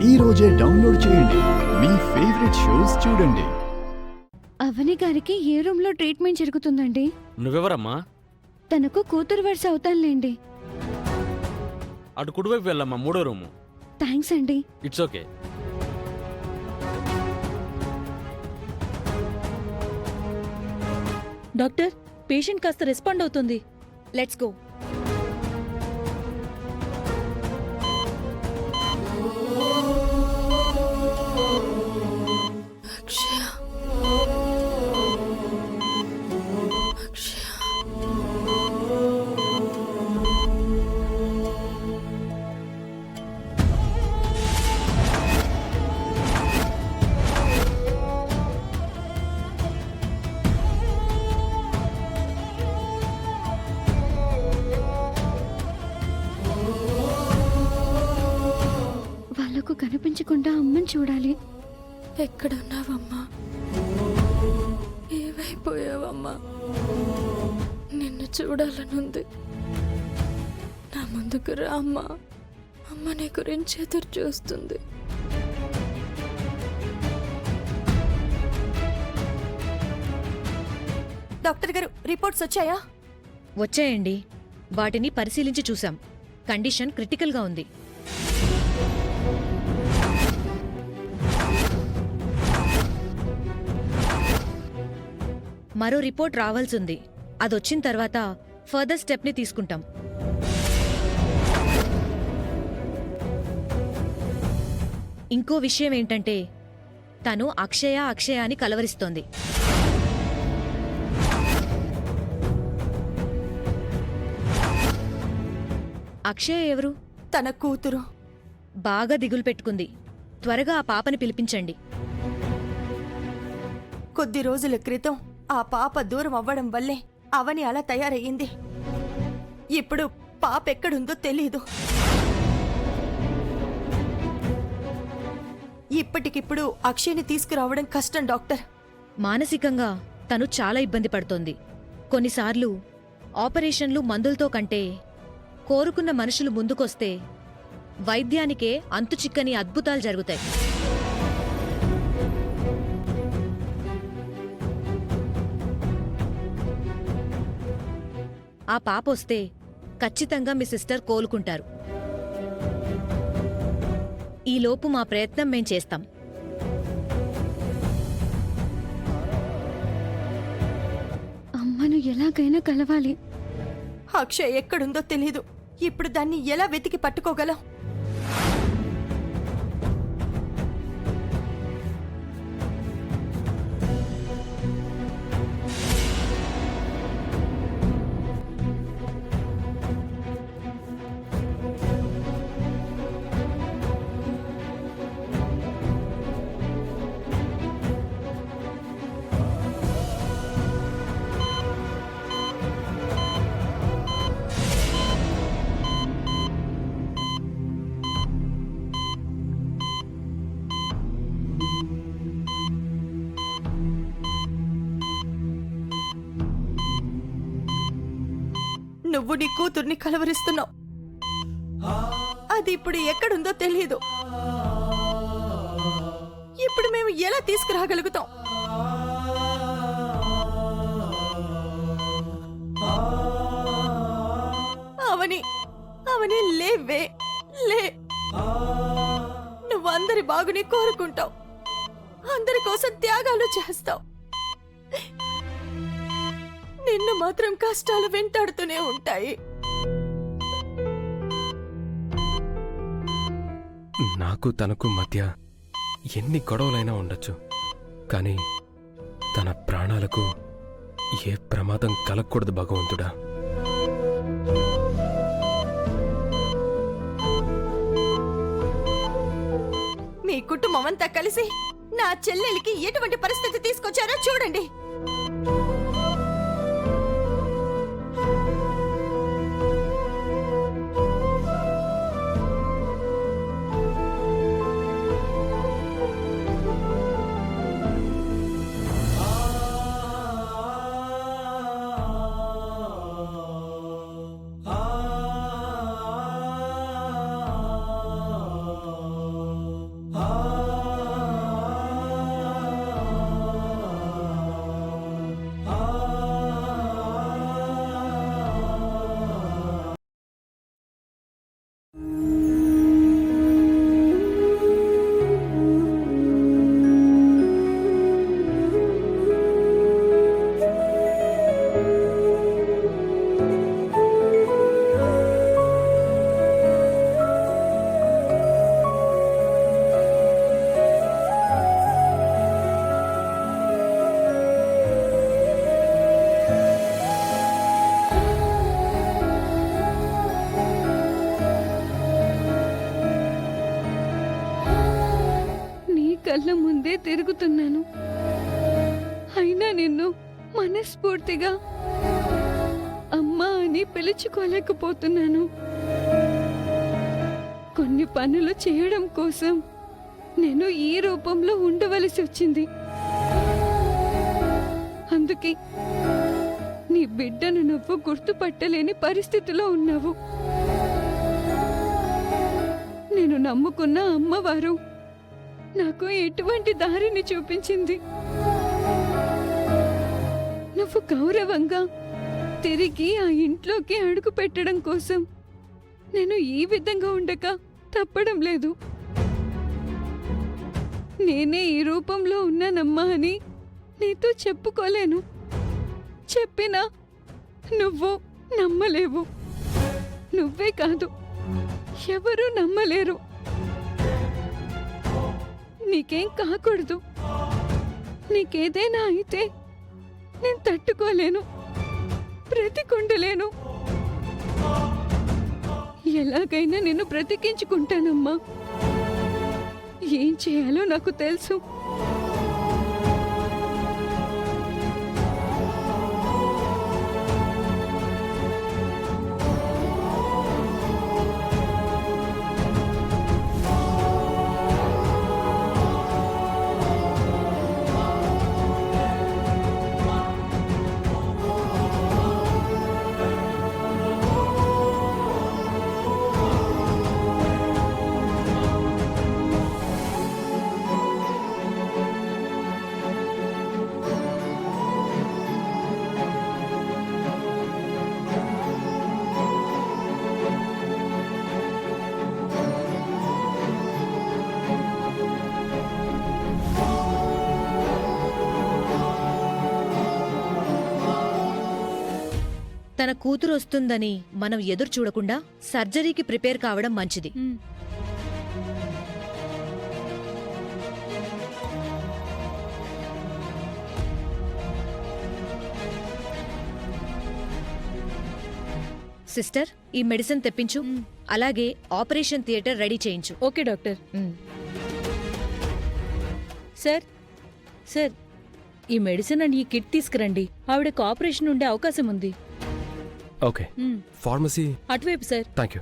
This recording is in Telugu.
ఈ రోజే డౌన్లోడ్ చేయండి. మీ ఫేవరెట్ షోస్ చూడండి. అవని గారికి ఏ రూమ్ లో ట్రీట్మెంట్ జరుగుతుందండి? నువ్వెవరమ్మా? తనకు కూతురు వరుస అవుతానులేండి. అటు కుడివైపు వెళ్ళమ్మా, 3వ రూము. థ్యాంక్స్ అండి. It's okay. డాక్టర్, పేషెంట్ కాస్త రెస్పాండ్ అవుతుంది. Let's go. వాళ్ళకు కనిపించకుండా అమ్మని చూడాలి. ఎక్కడున్నావమ్మా? ఏమైపోయావమ్మా? నిన్ను చూడాలనుంది. నా ముందుకు రా అమ్మా. అమ్మ నీ గురించి ఎదురు చూస్తుంది. డాక్టర్ గారు, రిపోర్ట్స్ వచ్చాయా? వచ్చాయండి. వాటిని పరిశీలించి చూశాం. కండిషన్ క్రిటికల్గా ఉంది. మరో రిపోర్ట్ రావాల్సింది. అదొచ్చిన తర్వాత ఫర్దర్ స్టెప్ని తీసుకుంటాం. ఇంకో విషయం ఏంటంటే తను అక్షయ అని కలవరిస్తోంది. అక్షయ ఎవరు? తన కూతురు. బాగా దిగులు పెట్టుకుంది. త్వరగా ఆ పాపని పిలిపించండి. కొద్ది రోజుల క్రితం ఆ పాప దూరం అవ్వడం వల్లే అవని అలా తయారయ్యింది. ఇప్పుడు పాప ఎక్కడుందో తెలీదు. ఇప్పటికిప్పుడు అక్షయ్ని తీసుకురావడం కష్టం డాక్టర్. మానసికంగా తను చాలా ఇబ్బంది పడుతోంది. కొన్నిసార్లు ఆపరేషన్లు మందులతో కంటే కోరుకున్న మనుషులు ముందుకొస్తే వైద్యానికే అంతుచిక్కని అద్భుతాలు జరుగుతాయి. ఆ పాపొస్తే ఖచ్చితంగా మీ సిస్టర్ కోలుకుంటారు. ఈలోపు మా ప్రయత్నం మేం చేస్తాం. అమ్మను ఎలాగైనా కలవాలి. అక్షయ్ ఎక్కడుందో తెలీదు. ఇప్పుడు దాన్ని ఎలా వెతికి పట్టుకోగలం? నువ్వు నీ కూతుర్ని కలవరిస్తున్నావు. అది ఇప్పుడు ఎక్కడుందో తెలియదు. ఇప్పుడు మేము ఎలా తీసుకురాగలుగుతాం? అవని, అవని లేవే, లే. నువ్వు అందరి బాగుని కోరుకుంటావు. అందరి కోసం త్యాగాలు చేస్తావు. నిన్ను మాత్రం కష్టాలు వెంటాడుతూనే ఉంటాయి. నాకు తనకు మధ్య ఎన్ని గొడవలైనా ఉండొచ్చు, కానీ తన ప్రాణాలకు ఏ ప్రమాదం కలగకూడదు భగవంతుడా. మీ కుటుంబం అంతా కలిసి నా చెల్లెలికి ఎటువంటి పరిస్థితి తీసుకొచ్చారో చూడండి. కళ్ళ ముందే తిరుగుతున్నాను. అయినా నిన్ను మనస్ఫూర్తిగా అమ్మా అని పిలుచుకోలేకపోతున్నాను. కొన్ని పనులు చేయడం కోసం నేను ఈ రూపంలో ఉండవలసి వచ్చింది. అందుకే నీ బిడ్డను నువ్వు గుర్తుపట్టలేని పరిస్థితిలో ఉన్నావు. నేను నమ్ముకున్న అమ్మవారు నాకు ఎటువంటి దారిని చూపించింది. నువ్వు గౌరవంగా తిరిగి ఆ ఇంట్లోకి అడుగు పెట్టడం కోసం నేను ఈ విధంగా ఉండక తప్పడం లేదు. నేనే ఈ రూపంలో ఉన్నానమ్మా అని నీతో చెప్పుకోలేను. చెప్పినా నువ్వు నమ్మలేవు. నువ్వే కాదు, ఎవరూ నమ్మలేరు. నీకేం కాకూడదు. నీకేదైనా అయితే నేను తట్టుకోలేను, బ్రతికుండలేను. ఎలాగైనా నిన్ను బ్రతికించుకుంటానమ్మా. ఏం చేయాలో నాకు తెలుసు. తన కూతురు వస్తుందని మనం ఎదురు చూడకుండా సర్జరీకి ప్రిపేర్ కావడం మంచిది. సిస్టర్, ఈ మెడిసిన్ తెప్పించు. అలాగే ఆపరేషన్ థియేటర్ రెడీ చేయించు. Okay doctor. Um. Sir sir, ఈ మెడిసిన్ అండ్ ఈ కిట్ తీసుకురండి. ఆవిడకు ఆపరేషన్ ఉండే అవకాశం ఉంది. ఓకే, ఫార్మసీ అటువైపు సార్. Thank you.